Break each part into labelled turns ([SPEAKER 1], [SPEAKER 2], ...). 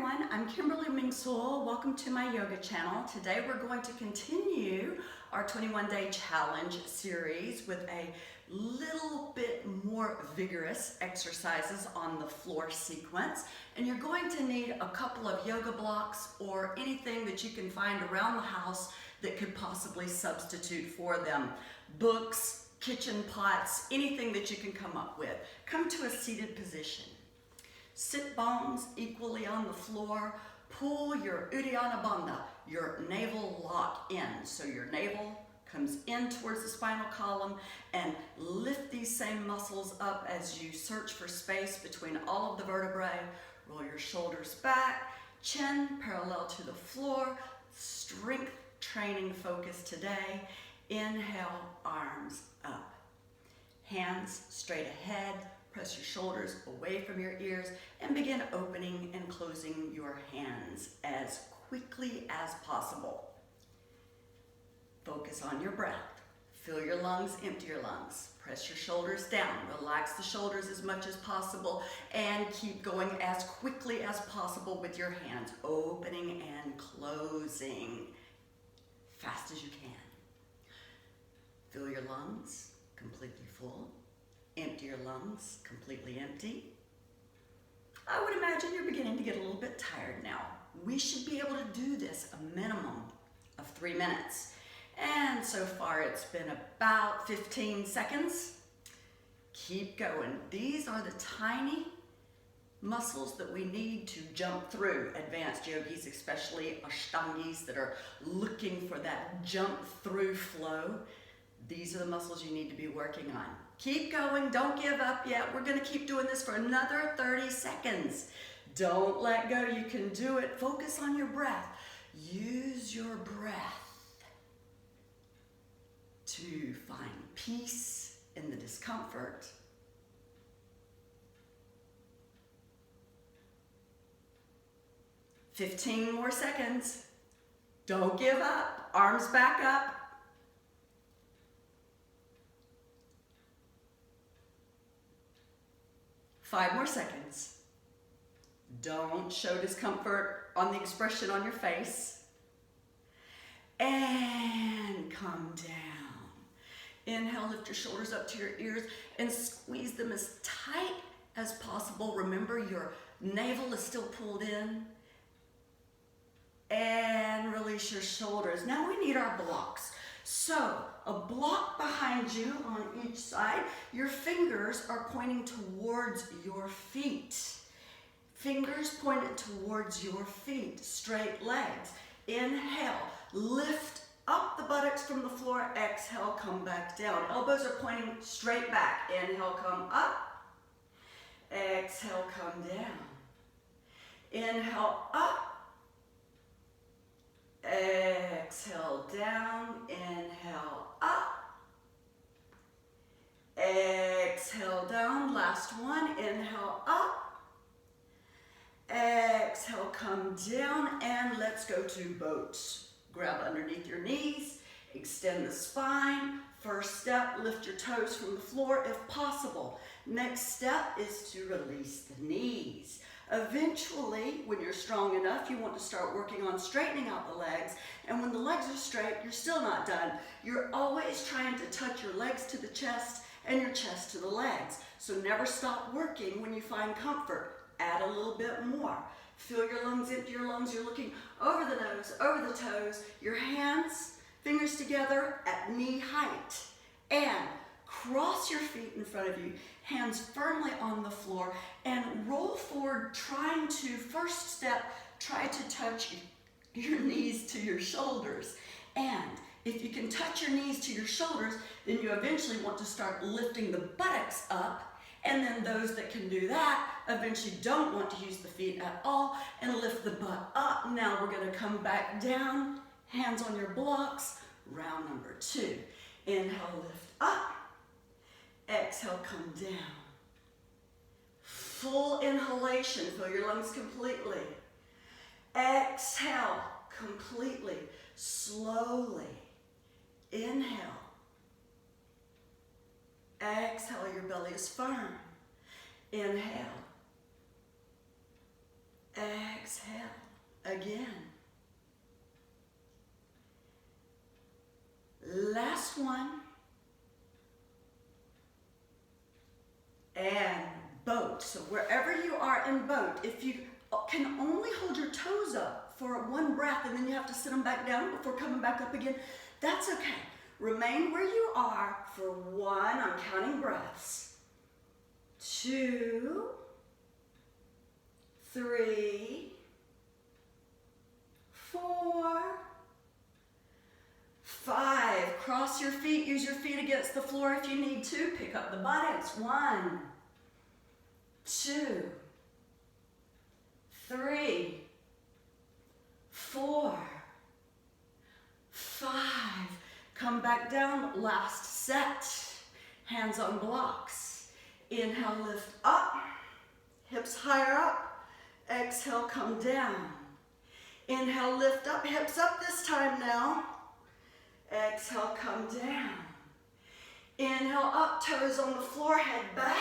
[SPEAKER 1] everyone, I'm Kimberly. Welcome to my yoga channel. Today we're going to continue our 21-day challenge series with a little bit more vigorous exercises on the floor sequence. And you're going to need a couple of yoga blocks or anything that you can find around the house that could possibly substitute for them. Books, kitchen pots, anything that you can come up with. Come to a seated position. Sit bones equally on the floor. Pull your Uddiyana Bandha, your navel lock in. So your navel comes in towards the spinal column, and lift these same muscles up as you search for space between all of the vertebrae. Roll your shoulders back, chin parallel to the floor. Strength training focus today. Inhale, arms up. Hands straight ahead. Press your shoulders away from your ears and begin opening and closing your hands as quickly as possible. Focus on your breath. Fill your lungs, empty your lungs. Press your shoulders down. Relax the shoulders as much as possible and keep going as quickly as possible with your hands, opening and closing fast as you can. Fill your lungs completely full. Empty your lungs, completely empty. I would imagine you're beginning to get a little bit tired now. We should be able to do this a minimum of 3 minutes. And so far it's been about 15 seconds. Keep going. These are the tiny muscles that we need to jump through. Advanced yogis, especially Ashtangis that are looking for that jump through flow. These are the muscles you need to be working on. Keep going, don't give up yet. We're gonna keep doing this for another 30 seconds. Don't let go, you can do it. Focus on your breath. Use your breath to find peace in the discomfort. "15 more seconds. Don't give up, arms back up. 5 more seconds. Don't show discomfort on the expression on your face. And come down. Inhale, lift your shoulders up to your ears and squeeze them as tight as possible. Remember, your navel is still pulled in. And release your shoulders. Now we need our blocks. So, a block behind you on each side. Your fingers are pointing towards your feet. Fingers pointed towards your feet. Straight legs. Inhale, lift up the buttocks from the floor. Exhale, come back down. Elbows are pointing straight back. Inhale, come up. Exhale, come down. Inhale, up. Exhale down, inhale up. Exhale down, last one, inhale up. Exhale, come down, and let's go to boats. Grab underneath your knees, extend the spine. First step, lift your toes from the floor if possible. Next step is to release the knees. Eventually, when you're strong enough, you want to start working on straightening out the legs. And when the legs are straight, you're still not done. You're always trying to touch your legs to the chest and your chest to the legs. So never stop working when you find comfort. Add a little bit more. Fill your lungs, empty your lungs. You're looking over the nose, over the toes. Your hands, fingers together at knee height. And cross your feet in front of you, hands firmly on the floor, and roll forward, trying to, first step, try to touch your knees to your shoulders. And if you can touch your knees to your shoulders, then you eventually want to start lifting the buttocks up. And then those that can do that eventually don't want to use the feet at all and lift the butt up. Now we're going to come back down, hands on your blocks, round number 2. Inhale, lift up. Exhale, come down. Full inhalation, fill your lungs completely. Exhale, completely, slowly. Inhale. Exhale, your belly is firm. Inhale. Exhale again. Last one. And boat. So wherever you are in boat, if you can only hold your toes up for one breath and then you have to sit them back down before coming back up again, that's okay. Remain where you are for one, I'm counting breaths. 2, 3, 4, 5. Cross your feet, use your feet against the floor if you need to. Pick up the buttocks. 1, 2, 3, 4, 5. Come back down, last set. Hands on blocks. Inhale, lift up. Hips higher up. Exhale, come down. Inhale, lift up, hips up this time now. Exhale, come down. Inhale, up, toes on the floor, head back.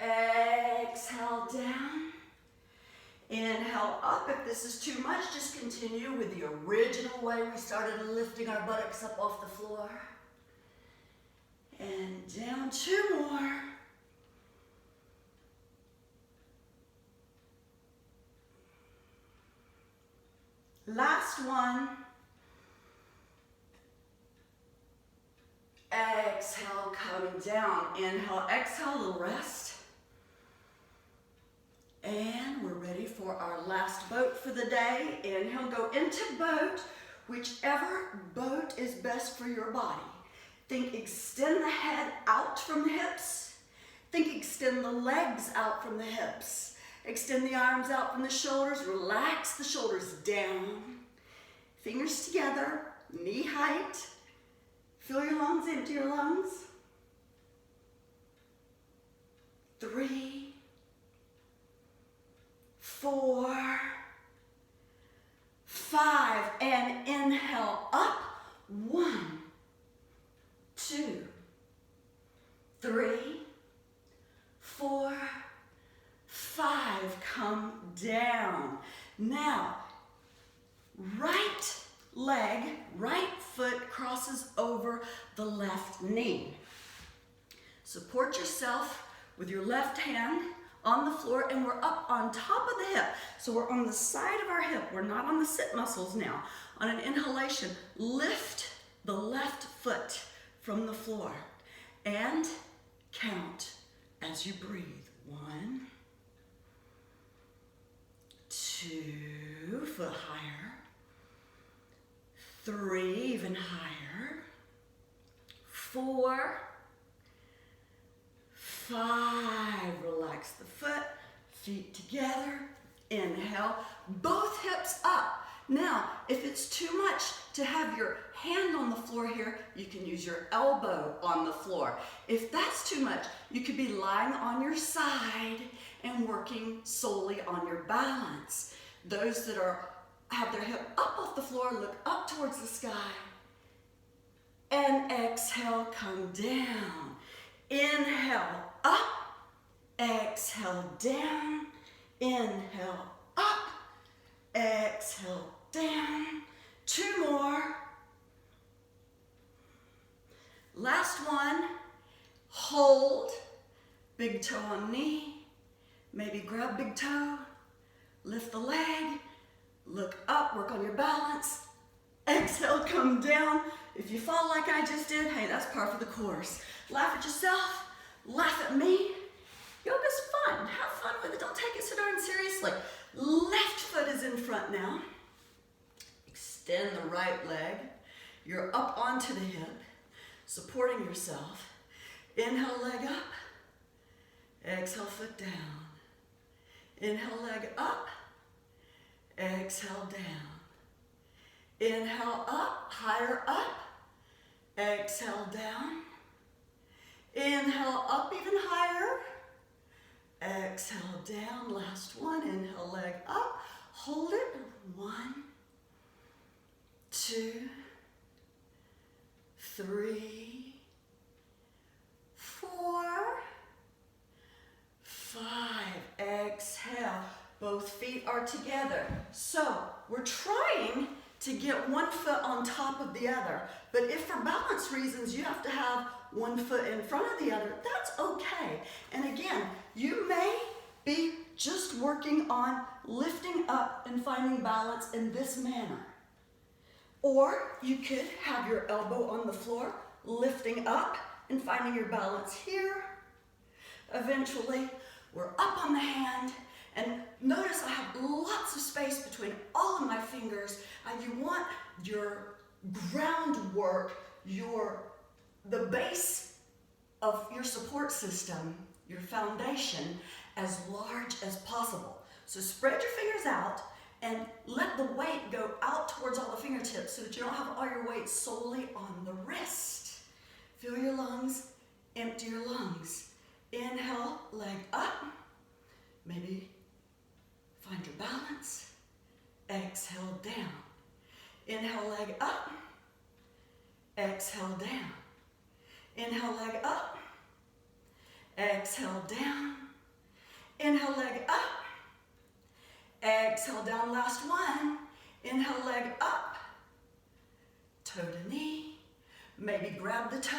[SPEAKER 1] Exhale, down. Inhale, up. If this is too much, just continue with the original way we started, lifting our buttocks up off the floor. And down, 2 more. Last one. Exhale, coming down. Inhale, exhale, a little rest. And we're ready for our last boat for the day. Inhale, go into boat, whichever boat is best for your body. Think extend the head out from the hips. Think extend the legs out from the hips. Extend the arms out from the shoulders. Relax the shoulders down. Fingers together, knee height. Fill your lungs, empty your lungs. 3, 4, 5, and inhale up. 1, 2, 3, 4, 5. Come down. Now, right leg, right foot crosses over the left knee. Support yourself with your left hand on the floor, and we're up on top of the hip. So we're on the side of our hip. We're not on the sit muscles now. On an inhalation, lift the left foot from the floor and count as you breathe. 1, 2, foot higher. 3, even higher. 4, 5, relax the foot, feet together. Inhale, both hips up. Now, if it's too much to have your hand on the floor here, you can use your elbow on the floor. If that's too much, you could be lying on your side and working solely on your balance. Those that have their hip up off the floor, look up towards the sky. And exhale, come down. Inhale, up. Exhale, down. Inhale, up. Exhale, down. 2 more. Last one. Hold. Big toe on knee. Maybe grab big toe. Lift the leg. Look up, work on your balance. Exhale, come down. If you fall like I just did, hey, that's par for the course. Laugh at yourself, laugh at me. Yoga's fun, have fun with it. Don't take it so darn seriously. Left foot is in front now. Extend the right leg. You're up onto the hip, supporting yourself. Inhale, leg up. Exhale, foot down. Inhale, leg up. Exhale, down. Inhale, up, higher up. Exhale, down. Inhale, up even higher. Exhale, down. Last one. Inhale, leg up. Hold it. 1, 2, 3, 4, 5. feet are together. So we're trying to get one foot on top of the other. But if for balance reasons you have to have one foot in front of the other, that's okay. And again, you may be just working on lifting up and finding balance in this manner. Or you could have your elbow on the floor, lifting up and finding your balance here. Eventually, we're up on the hand, and notice I have lots of space between all of my fingers, and you want your groundwork, the base of your support system, your foundation, as large as possible. So spread your fingers out and let the weight go out towards all the fingertips so that you don't have all your weight solely on the wrist. Fill your lungs, empty your lungs. Inhale, leg up. Maybe find your balance. Exhale, down. Inhale, leg up. Exhale, down. Inhale, leg up. Exhale, down. Inhale, leg up. Exhale, down. Last one. Inhale, leg up. Toe to knee. Maybe grab the toe.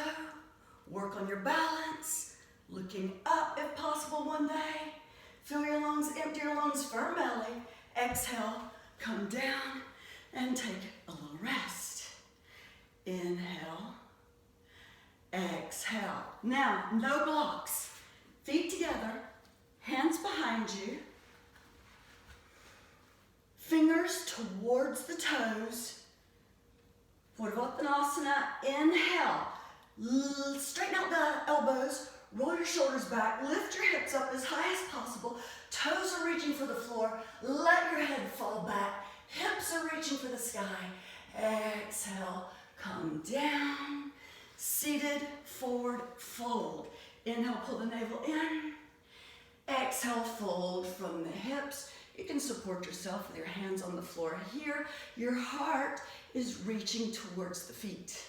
[SPEAKER 1] Work on your balance. Looking up if possible one day. Fill your lungs, empty your lungs firm belly. Exhale, come down and take a little rest. Inhale. Exhale. Now, no blocks. Feet together, hands behind you. Fingers towards the toes. Purvottanasana, inhale. Straighten out the elbows, roll your shoulders back, lift your hips up as high as possible. Toes are reaching for the floor. Let your head fall back. Hips are reaching for the sky. Exhale, come down. Seated, forward, fold. Inhale, pull the navel in. Exhale, fold from the hips. You can support yourself with your hands on the floor here. Your heart is reaching towards the feet.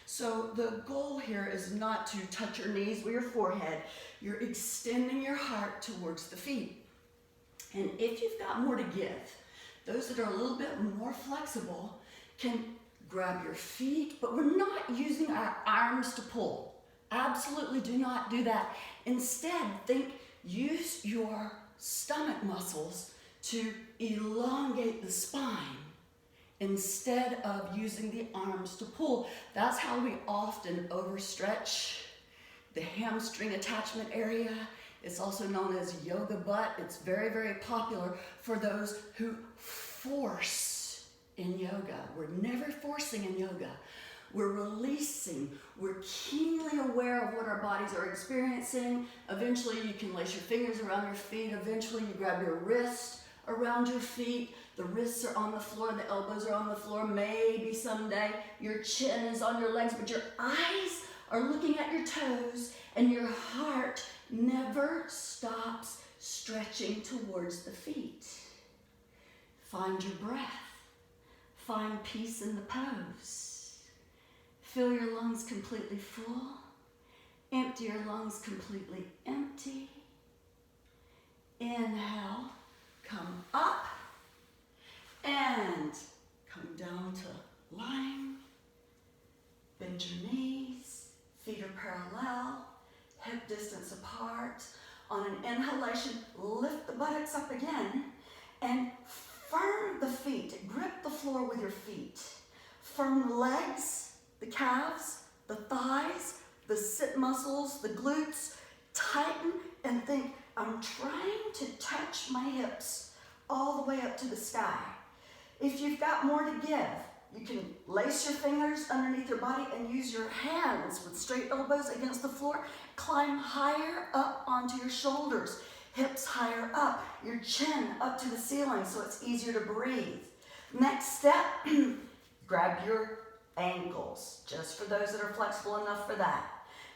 [SPEAKER 1] So the goal here is not to touch your knees with your forehead. You're extending your heart towards the feet. And if you've got more to give, those that are a little bit more flexible can grab your feet, but we're not using our arms to pull. Absolutely do not do that. Instead, use your stomach muscles to elongate the spine instead of using the arms to pull. That's how we often overstretch the hamstring attachment area. It's also known as yoga butt. It's very, very popular for those who force in yoga. We're never forcing in yoga. We're releasing. We're keenly aware of what our bodies are experiencing. Eventually, you can lace your fingers around your feet. Eventually, you grab your wrist around your feet. The wrists are on the floor. The elbows are on the floor. Maybe someday your chin is on your legs, but your eyes are looking at your toes, and your heart never stops stretching towards the feet. Find your breath. Find peace in the pose. Fill your lungs completely full. Empty your lungs completely empty. Inhale, come up and come down to lying. Bend your knees, feet are parallel, hip distance apart. On an inhalation, lift the buttocks up again and firm the feet. Grip the floor with your feet. Firm the legs, the calves, the thighs, the sit muscles, the glutes. Tighten and think, I'm trying to touch my hips all the way up to the sky. If you've got more to give, you can lace your fingers underneath your body and use your hands with straight elbows against the floor. Climb higher up onto your shoulders. Hips higher up. Your chin up to the ceiling so it's easier to breathe. Next step, grab your ankles, just for those that are flexible enough for that.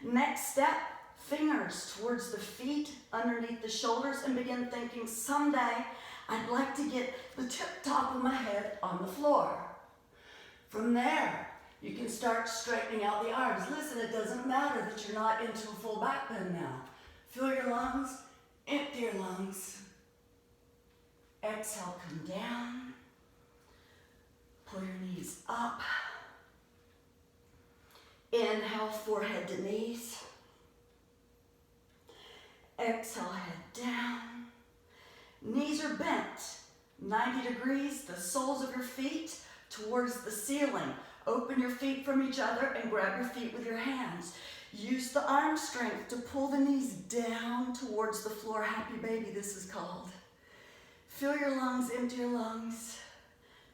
[SPEAKER 1] Next step, fingers towards the feet, underneath the shoulders, and begin thinking, someday I'd like to get the tip top of my head on the floor. From there, you can start straightening out the arms. Listen, it doesn't matter that you're not into a full back bend now. Fill your lungs, empty your lungs. Exhale, come down. Pull your knees up. Inhale, forehead to knees. Exhale, head down. Knees are bent 90 degrees, the soles of your feet towards the ceiling. Open your feet from each other and grab your feet with your hands. Use the arm strength to pull the knees down towards the floor. Happy baby, this is called. Fill your lungs, empty your lungs.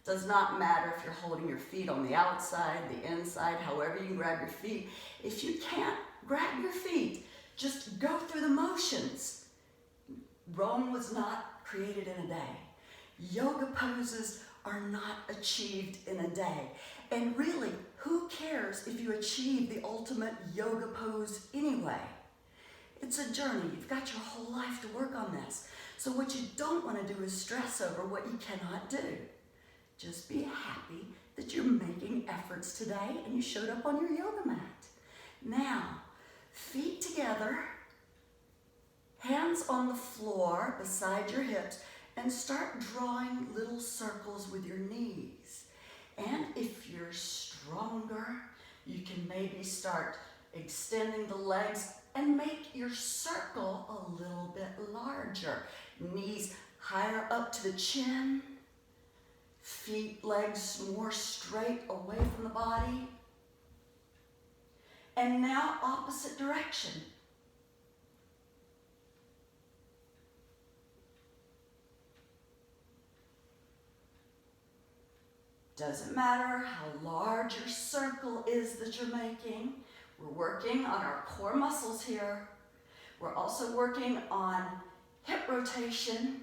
[SPEAKER 1] Does not matter if you're holding your feet on the outside, the inside, however you can grab your feet. If you can't grab your feet, just go through the motions. Rome was not created in a day. Yoga poses are not achieved in a day. And really, who cares if you achieve the ultimate yoga pose anyway? It's a journey. You've got your whole life to work on this. So what you don't want to do is stress over what you cannot do. Just be happy that you're making efforts today and you showed up on your yoga mat. Now, feet together, hands on the floor beside your hips, and start drawing little circles with your knees. And if you're stronger, you can maybe start extending the legs and make your circle a little bit larger. Knees higher up to the chin. Feet, legs more straight away from the body. And now opposite direction. Doesn't matter how large your circle is that you're making. We're working on our core muscles here. We're also working on hip rotation.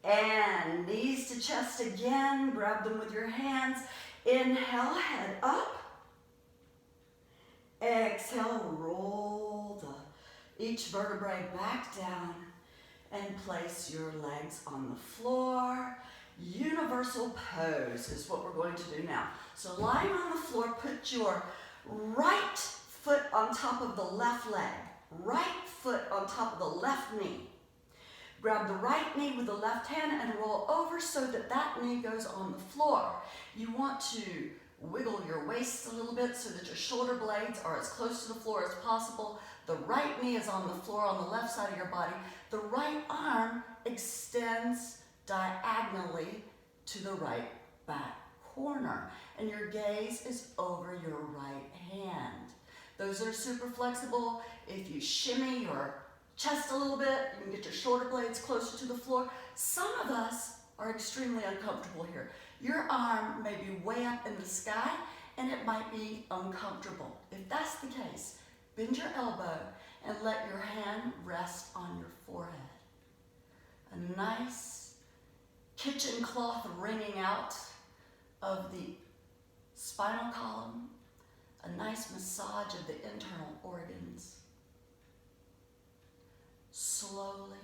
[SPEAKER 1] And knees to chest again. Grab them with your hands. Inhale, head up. Exhale, roll each vertebrae back down and place your legs on the floor. Universal pose is what we're going to do now. So lying on the floor, put your right foot on top of the left leg. Right foot on top of the left knee. Grab the right knee with the left hand and roll over so that that knee goes on the floor. You want to wiggle your waist a little bit so that your shoulder blades are as close to the floor as possible. The right knee is on the floor on the left side of your body. The right arm extends diagonally to the right back corner. And your gaze is over your right hand. Those that are super flexible, if you shimmy your chest a little bit, you can get your shoulder blades closer to the floor. Some of us are extremely uncomfortable here. Your arm may be way up in the sky and it might be uncomfortable. If that's the case, bend your elbow and let your hand rest on your forehead. A nice kitchen cloth wringing out of the spinal column. A nice massage of the internal organs. Slowly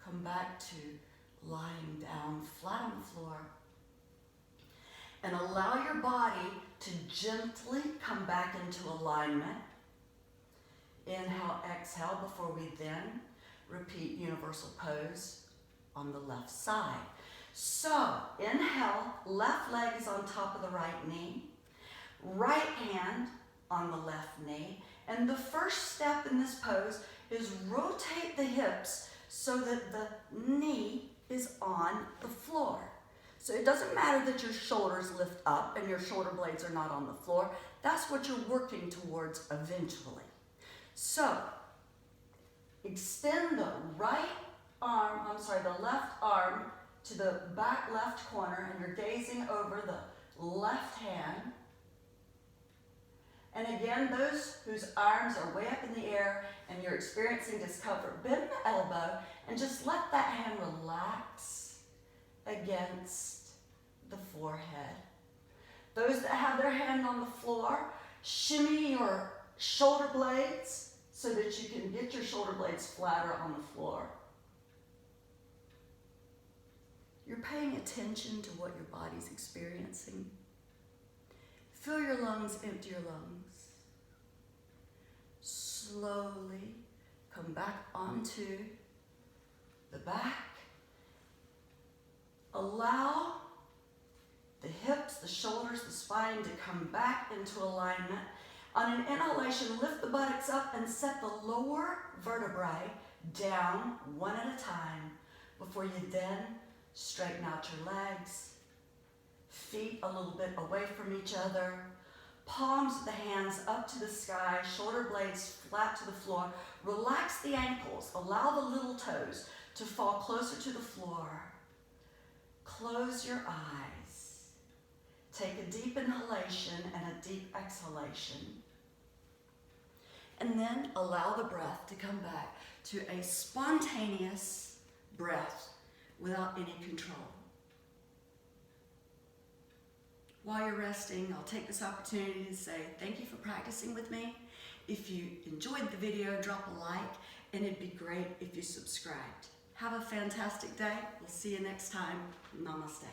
[SPEAKER 1] come back to lying down flat on the floor. And allow your body to gently come back into alignment. Inhale, exhale before we then repeat universal pose on the left side. So, inhale, left leg is on top of the right knee. Right hand on the left knee. And the first step in this pose is rotate the hips so that the knee is on the floor. So it doesn't matter that your shoulders lift up and your shoulder blades are not on the floor. That's what you're working towards eventually. So extend the left arm to the back left corner and you're gazing over the left hand. And again, those whose arms are way up in the air and you're experiencing discomfort, bend the elbow and just let that hand relax against the forehead. Those that have their hand on the floor, shimmy your shoulder blades so that you can get your shoulder blades flatter on the floor. You're paying attention to what your body's experiencing. Fill your lungs, empty your lungs. Slowly come back onto the back. Allow the hips, the shoulders, the spine to come back into alignment. On an inhalation, lift the buttocks up and set the lower vertebrae down one at a time before you then straighten out your legs. Feet a little bit away from each other. Palms of the hands up to the sky, shoulder blades flat to the floor. Relax the ankles. Allow the little toes to fall closer to the floor. Close your eyes. Take a deep inhalation and a deep exhalation. And then allow the breath to come back to a spontaneous breath without any control. While you're resting, I'll take this opportunity to say thank you for practicing with me. If you enjoyed the video, drop a like, and it'd be great if you subscribed. Have a fantastic day. We'll see you next time. Namaste.